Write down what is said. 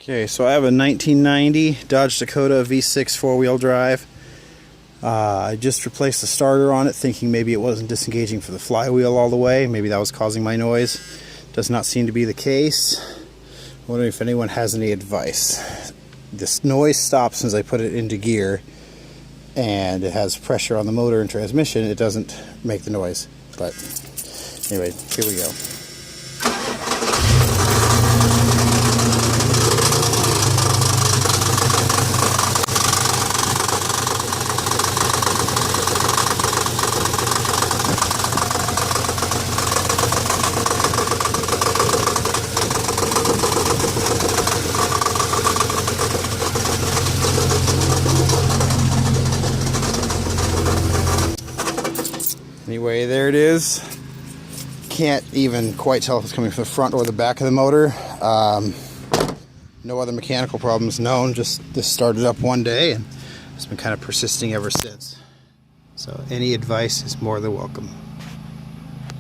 Okay, so I have a 1990 Dodge Dakota V6 four-wheel drive. I just replaced the starter on it, thinking maybe it wasn't disengaging for the flywheel all the way. Maybe that was causing my noise. Does not seem to be the case. I'm wondering if anyone has any advice. This noise stops as I put it into gear, and it has pressure on the motor and transmission. It doesn't make the noise. But anyway, here we go. Anyway, there it is. Can't even quite tell if it's coming from the front or the back of the motor. No other mechanical problems known, just this started up one day and it's been kind of persisting ever since. So any advice is more than welcome.